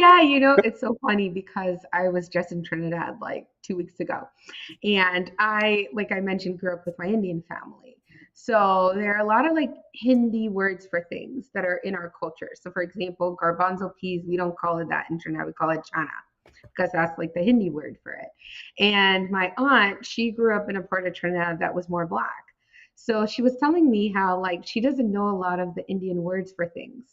Yeah, it's so funny because I was just in Trinidad like 2 weeks ago. And like I mentioned, grew up with my Indian family. So there are a lot of like Hindi words for things that are in our culture. So for example, garbanzo peas, we don't call it that in Trinidad, we call it chana because that's like the Hindi word for it. And my aunt, she grew up in a part of Trinidad that was more black. So she was telling me how like she doesn't know a lot of the Indian words for things.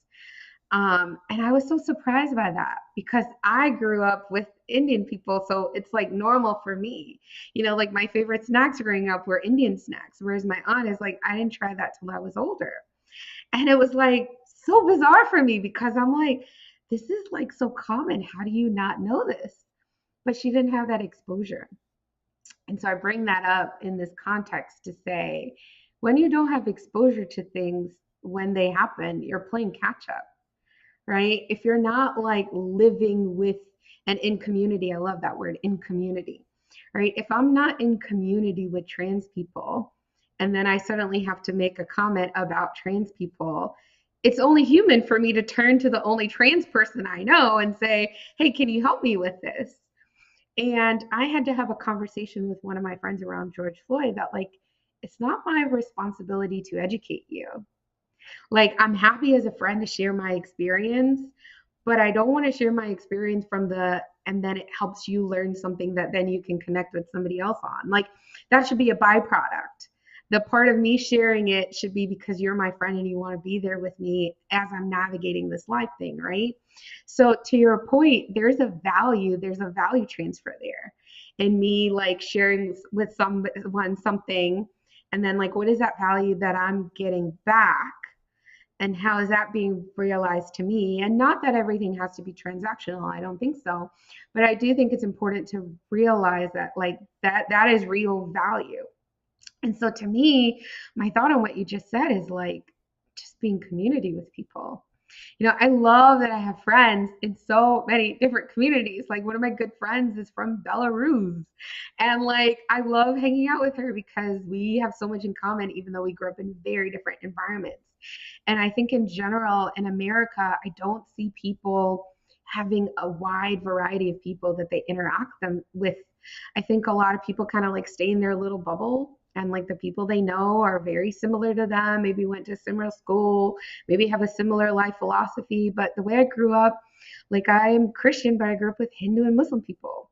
And I was so surprised by that because I grew up with Indian people, so it's like normal for me. Like my favorite snacks growing up were Indian snacks, whereas my aunt is like, I didn't try that till I was older. And it was like so bizarre for me because I'm like, this is like so common. How do you not know this? But she didn't have that exposure. And so I bring that up in this context to say, when you don't have exposure to things when they happen, you're playing catch up, right? If you're not like living with and in community, I love that word, in community, right? If I'm not in community with trans people, and then I suddenly have to make a comment about trans people, it's only human for me to turn to the only trans person I know and say, hey, can you help me with this? And I had to have a conversation with one of my friends around George Floyd that, like, it's not my responsibility to educate you. Like, I'm happy as a friend to share my experience, but I don't want to share my experience and then it helps you learn something that then you can connect with somebody else on. Like, that should be a byproduct. The part of me sharing it should be because you're my friend and you want to be there with me as I'm navigating this life thing, right? So to your point, there's a value transfer there. And me like sharing with someone something, and then like, what is that value that I'm getting back? And how is that being realized to me? And not that everything has to be transactional, I don't think so, but I do think it's important to realize that like that is real value. And so to me, my thought on what you just said is like just being community with people. I love that I have friends in so many different communities. Like one of my good friends is from Belarus. And like I love hanging out with her because we have so much in common, even though we grew up in very different environments. And I think in general in America, I don't see people having a wide variety of people that they interact them with. I think a lot of people kind of like stay in their little bubble and like the people they know are very similar to them, maybe went to a similar school, maybe have a similar life philosophy. But the way I grew up, like I'm Christian, but I grew up with Hindu and Muslim people.